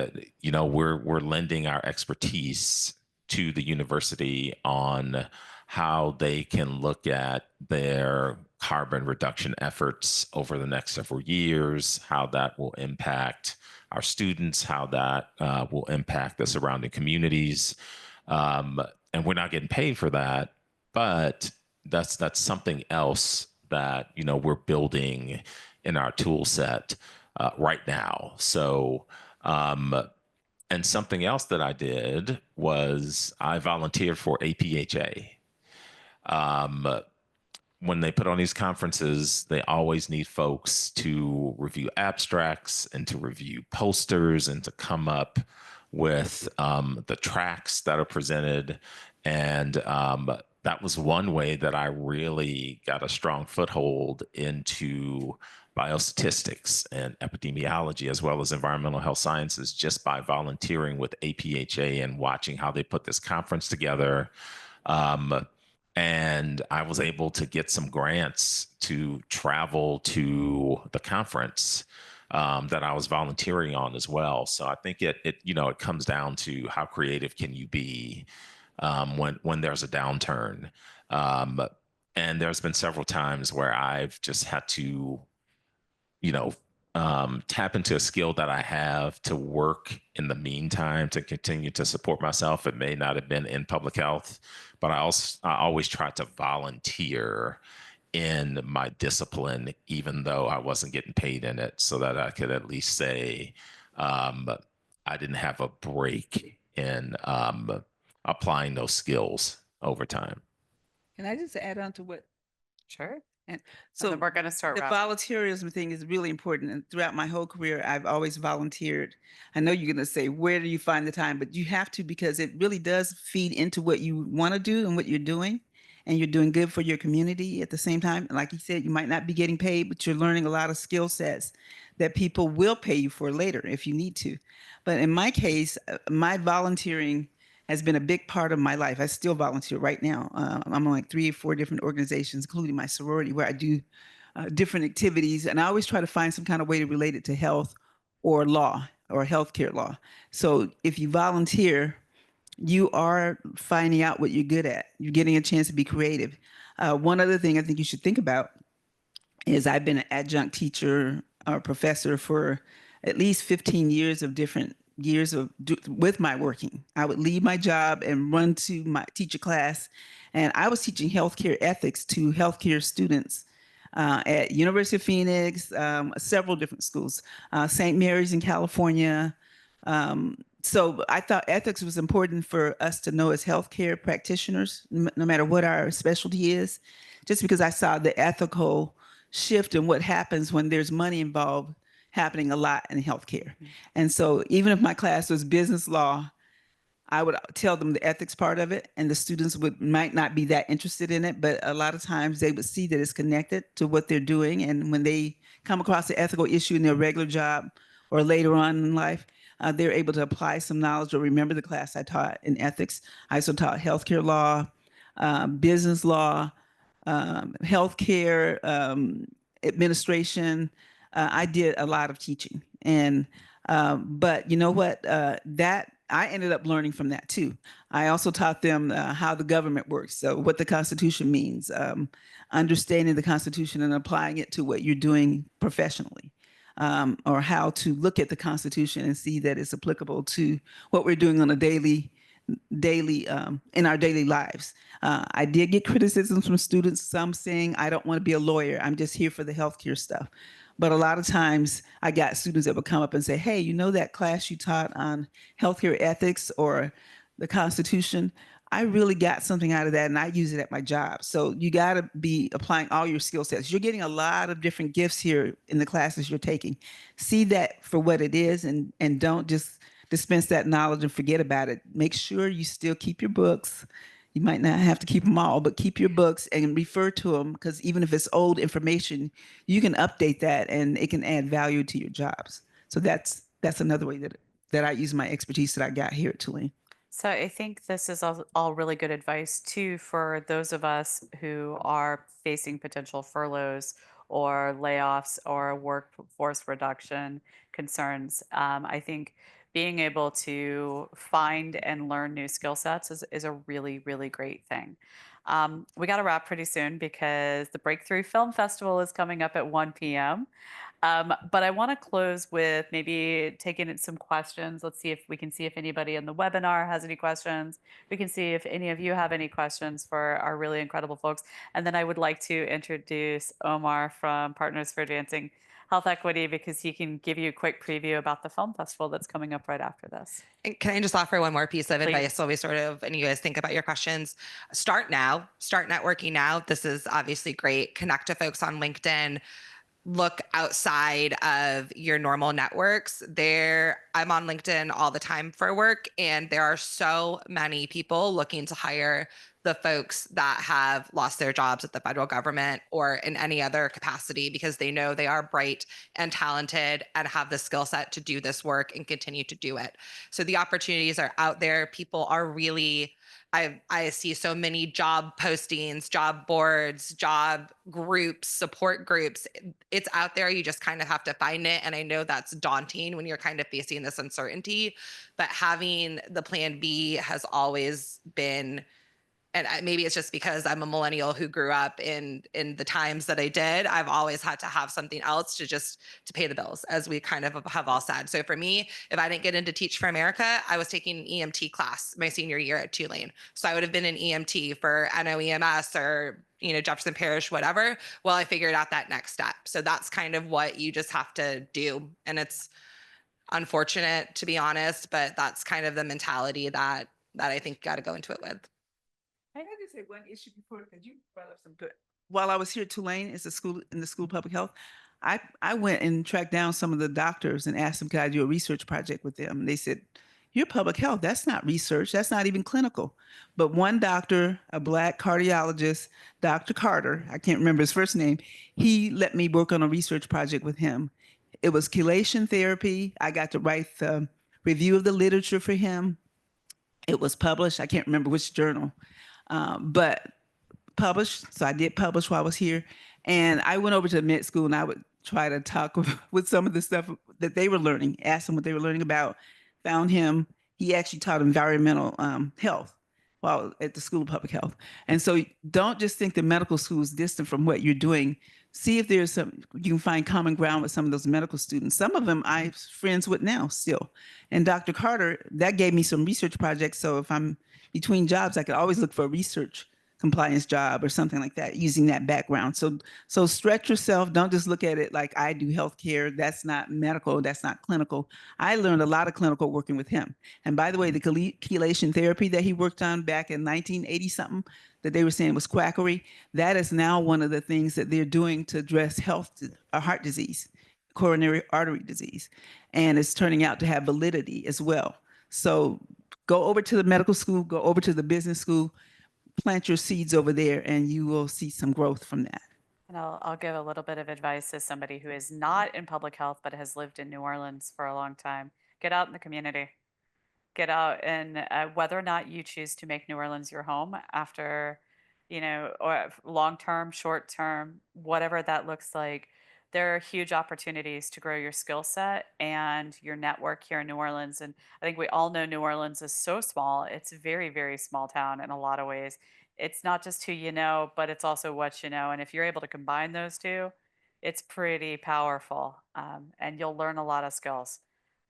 we're lending our expertise to the university on how they can look at their carbon reduction efforts over the next several years, how that will impact our students, how that will impact the surrounding communities. And we're not getting paid for that, but that's something else that we're building in our tool set right now. So and something else that I did was I volunteered for APHA. When they put on these conferences, they always need folks to review abstracts and to review posters and to come up with the tracks that are presented. And that was one way that I really got a strong foothold into biostatistics and epidemiology, as well as environmental health sciences, just by volunteering with APHA and watching how they put this conference together. And I was able to get some grants to travel to the conference that I was volunteering on as well. So I think it comes down to how creative can you be when there's a downturn. And there's been several times where I've just had to tap into a skill that I have to work in the meantime to continue to support myself. It may not have been in public health, but I always try to volunteer in my discipline, even though I wasn't getting paid in it, so that I could at least say I didn't have a break in applying those skills over time. Can I just add on to what? Sure. And So so we're going to start the volunteerism thing is really important. And throughout my whole career, I've always volunteered. I know you're going to say, where do you find the time? But you have to, because it really does feed into what you want to do and what you're doing. And you're doing good for your community at the same time. And like you said, you might not be getting paid, but you're learning a lot of skill sets that people will pay you for later if you need to. But in my case, my volunteering has been a big part of my life. I still volunteer right now. I'm on like 3 or 4 different organizations, including my sorority, where I do different activities. And I always try to find some kind of way to relate it to health or law or healthcare law. So if you volunteer, you are finding out what you're good at. You're getting a chance to be creative. One other thing I think you should think about is I've been an adjunct teacher or professor for at least 15 years of different years with my working. I would leave my job and run to my teacher class, and I was teaching healthcare ethics to healthcare students at University of Phoenix, several different schools, St. Mary's in California. So I thought ethics was important for us to know as healthcare practitioners, no matter what our specialty is, just because I saw the ethical shift in what happens when there's money involved happening a lot in healthcare. And so even if my class was business law, I would tell them the ethics part of it, and the students might not be that interested in it, but a lot of times they would see that it's connected to what they're doing. And when they come across an ethical issue in their regular job or later on in life, they're able to apply some knowledge or remember the class I taught in ethics. I also taught healthcare law, business law, healthcare administration. I did a lot of teaching, and but you know what? That I ended up learning from that too. I also taught them how the government works, so what the Constitution means, understanding the Constitution and applying it to what you're doing professionally, or how to look at the Constitution and see that it's applicable to what we're doing on a daily in our daily lives. I did get criticisms from students, some saying, I don't want to be a lawyer. I'm just here for the healthcare stuff. But a lot of times I got students that would come up and say, hey, you know that class you taught on healthcare ethics or the Constitution? I really got something out of that and I use it at my job. So you got to be applying all your skill sets. You're getting a lot of different gifts here in the classes you're taking. See that for what it is, and don't just dispense that knowledge and forget about it. Make sure you still keep your books. You might not have to keep them all, but keep your books and refer to them, because even if it's old information, you can update that and it can add value to your jobs. So that's another way that I use my expertise that I got here at Tulane. So I think this is all really good advice too for those of us who are facing potential furloughs or layoffs or workforce reduction concerns. I think being able to find and learn new skill sets is a really, really great thing. We got to wrap pretty soon because the Breakthrough Film Festival is coming up at 1 p.m. But I want to close with maybe taking in some questions. Let's see if we can see if anybody in the webinar has any questions. We can see if any of you have any questions for our really incredible folks. And then I would like to introduce Omar from Partners for Advancing Health Equity, because he can give you a quick preview about the film festival that's coming up right after this. And can I just offer one more piece of Please. advice while we sort of, and you guys think about your questions? Start now, start networking now. This is obviously great. Connect to folks on LinkedIn. Look outside of your normal networks. I'm on LinkedIn all the time for work, and there are so many people looking to hire the folks that have lost their jobs at the federal government or in any other capacity, because they know they are bright and talented and have the skill set to do this work and continue to do it. So the opportunities are out there. People are really, I see so many job postings, job boards, job groups, support groups. It's out there. You just kind of have to find it. And I know that's daunting when you're kind of facing this uncertainty, but having the plan B has always been, and maybe it's just because I'm a millennial who grew up in the times that I did. I've always had to have something else to pay the bills, as we kind of have all said. So for me, if I didn't get into Teach for America, I was taking an EMT class my senior year at Tulane. So I would have been an EMT for NOEMS or Jefferson Parish, whatever. Well, I figured out that next step. So that's kind of what you just have to do. And it's unfortunate, to be honest, but that's kind of the mentality that I think you got to go into it with. I just say one issue before, because you brought up some good. While I was here at Tulane, it's a school in the School of Public Health. I went and tracked down some of the doctors and asked them, could I do a research project with them? And they said, you're public health. That's not research. That's not even clinical. But one doctor, a Black cardiologist, Dr. Carter, I can't remember his first name, he let me work on a research project with him. It was chelation therapy. I got to write the review of the literature for him. It was published. I can't remember which journal. But published. So I did publish while I was here. And I went over to med school and I would try to talk with some of the stuff that they were learning, ask them what they were learning about, found him. He actually taught environmental health while at the School of Public Health. And so don't just think the medical school is distant from what you're doing. see if there's you can find common ground with some of those medical students. Some of them I'm friends with now still. And Dr. Carter, that gave me some research projects. So if I'm between jobs, I could always look for a research compliance job or something like that using that background. So stretch yourself. Don't just look at it like I do healthcare. That's not medical. That's not clinical. I learned a lot of clinical working with him. And by the way, the chelation therapy that he worked on back in 1980 something that they were saying was quackery, that is now one of the things that they're doing to address heart disease, coronary artery disease. And it's turning out to have validity as well. So go over to the medical school, go over to the business school, plant your seeds over there, and you will see some growth from that. And I'll give a little bit of advice as somebody who is not in public health but has lived in New Orleans for a long time. Get out in the community. Get out, and whether or not you choose to make New Orleans your home after, or long term, short term, whatever that looks like, there are huge opportunities to grow your skill set and your network here in New Orleans. And I think we all know New Orleans is so small. It's a very, very small town in a lot of ways. It's not just who you know, but it's also what you know. And if you're able to combine those two, it's pretty powerful. And you'll learn a lot of skills.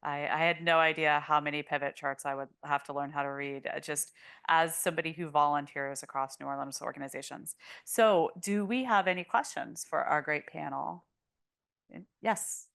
I had no idea how many pivot charts I would have to learn how to read, just as somebody who volunteers across New Orleans organizations. So, do we have any questions for our great panel? Yes.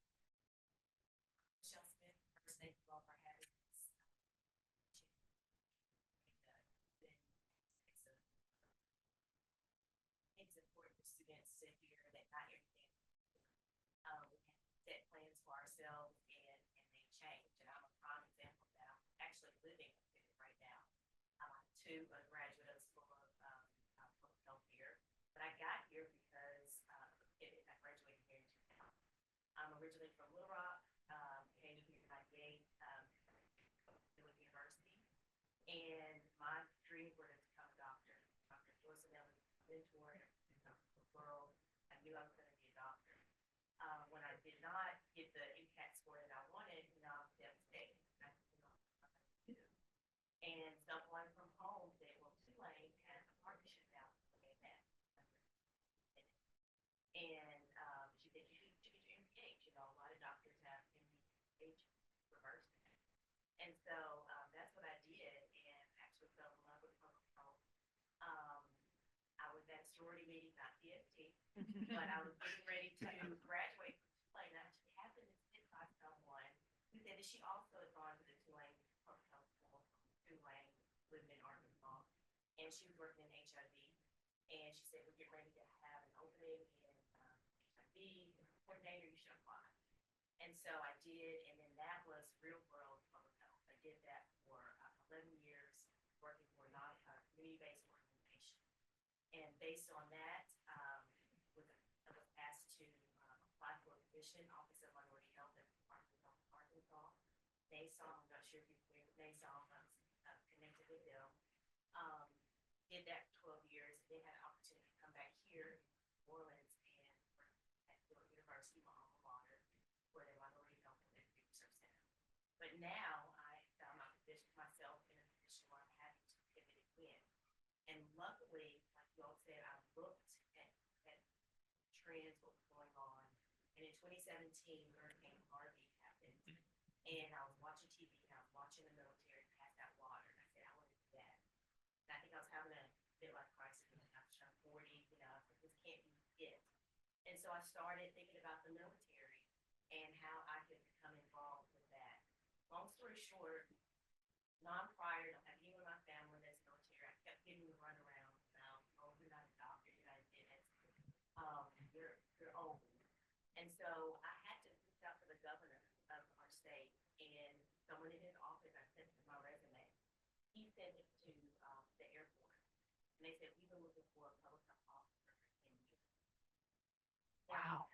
Wow.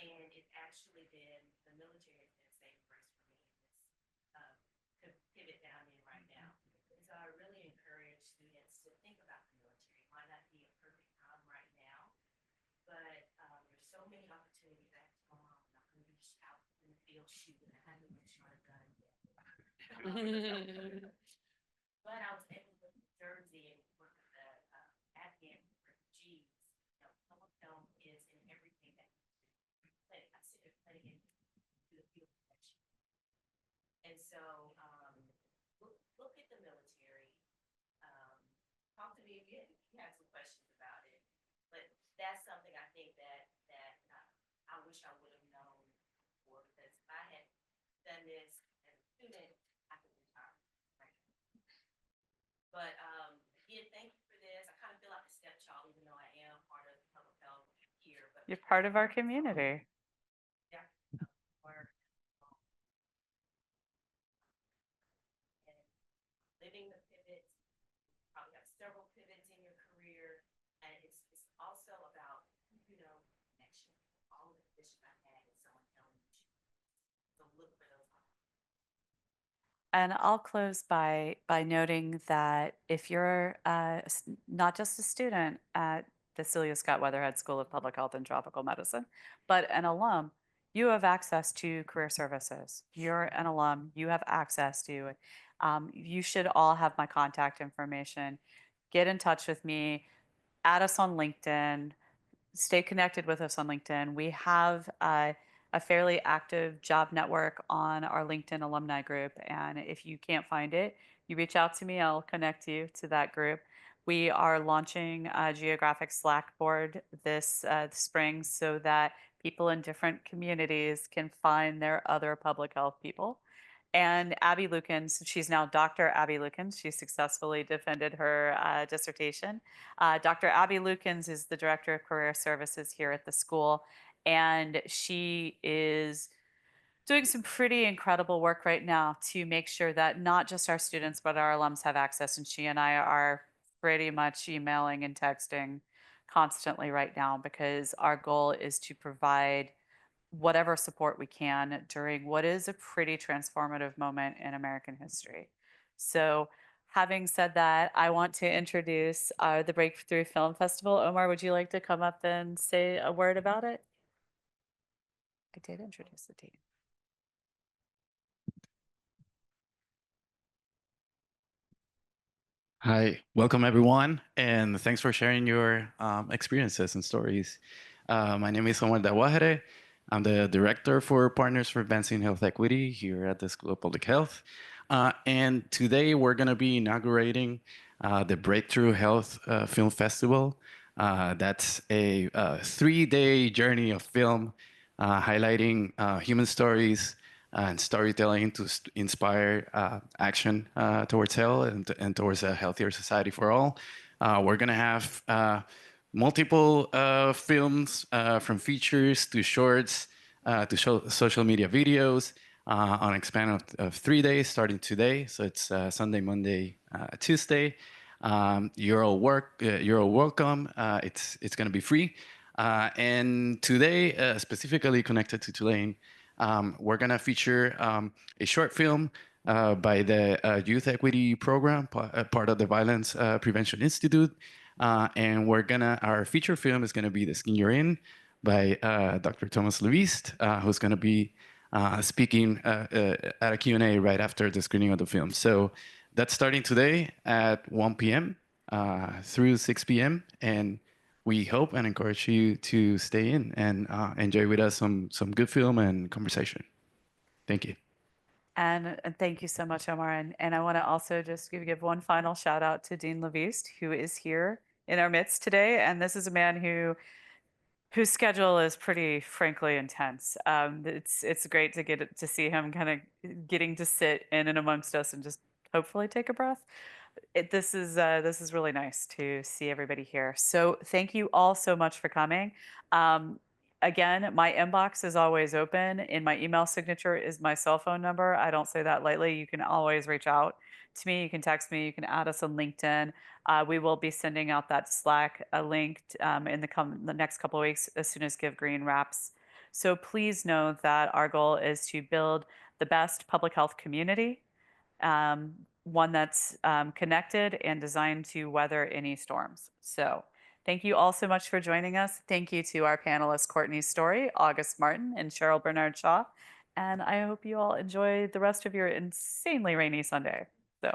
and it's actually been the military has been a safe place for me in this pivot that I'm in right now. And so I really encourage students to think about the military. It might not be a perfect time right now, but there's so many opportunities that have come on. I'm not going to be out in the field shooting. I haven't even shot a gun yet. But I was able to go to Jersey and work with the Afghan refugees. You know, public health is in everything that we do. I sit there putting it to the field protection. And so look at the military. Talk to me if you have some questions about it. But that's something I think that I wish I would have known before, because if I had done this as a student, I could retire. Right? But yeah, thank you for this. I kind of feel like a stepchild, even though I am part of public health here. But You're part of our community. yeah, work and living the pivots. Probably have several pivots in your career, and it's also about, you know, connection. All of the positions I've had is someone telling you, so look for those. And I'll close by noting that if you're not just a student at the Celia Scott Weatherhead School of Public Health and Tropical Medicine, but an alum, you have access to career services. You're an alum, you have access to it. You should all have my contact information. Get in touch with me, add us on LinkedIn, stay connected with us on LinkedIn. We have a fairly active job network on our LinkedIn alumni group. And if you can't find it, you reach out to me, I'll connect you to that group. We are launching a geographic Slack board this spring so that people in different communities can find their other public health people. And Abby Lukens, she's now Dr. Abby Lukens. She successfully defended her dissertation. Dr. Abby Lukens is the Director of Career Services here at the school, and she is doing some pretty incredible work right now to make sure that not just our students, but our alums have access. And she and I are pretty much emailing and texting constantly right now because our goal is to provide whatever support we can during what is a pretty transformative moment in American history. So, having said that, I want to introduce the Breakthrough Film Festival. Omar, would you like to come up and say a word about it? I did introduce the team. Hi, welcome everyone, and thanks for sharing your experiences and stories. My name is Omar Dawahare. I'm the Director for Partners for Advancing Health Equity here at the School of Public Health. And today we're going to be inaugurating the Breakthrough Health Film Festival. That's a 3-day journey of film highlighting human stories and storytelling to inspire action towards health and towards a healthier society for all. We're going to have multiple films from features to shorts to social media videos on a span of 3 days starting today. So it's Sunday, Monday, Tuesday. You're all welcome. It's going to be free. And today, specifically connected to Tulane, we're going to feature a short film by the Youth Equity Program, part of the Violence Prevention Institute. And our feature film is going to be The Skin You're In by Dr. Thomas Leviste, who's going to be speaking at a Q&A right after the screening of the film. So that's starting today at 1 p.m. Through 6 p.m. And we hope and encourage you to stay in and enjoy with us some good film and conversation. Thank you. And thank you so much, Omar. And I want to also just give one final shout out to Dean Leviste, who is here in our midst today. And this is a man whose schedule is pretty frankly intense. It's great to get to see him kind of getting to sit in and amongst us and just hopefully take a breath. This is really nice to see everybody here. So thank you all so much for coming. Again, my inbox is always open. In my email signature is my cell phone number. I don't say that lightly. You can always reach out to me. You can text me. You can add us on LinkedIn. We will be sending out that Slack link in the next couple of weeks as soon as Give Green wraps So please know that our goal is to build the best public health community, one that's connected and designed to weather any storms. So thank you all so much for joining us. Thank you to our panelists, Courtney Story, August Martin, and Cheryl Bernard Shaw. And I hope you all enjoy the rest of your insanely rainy Sunday. So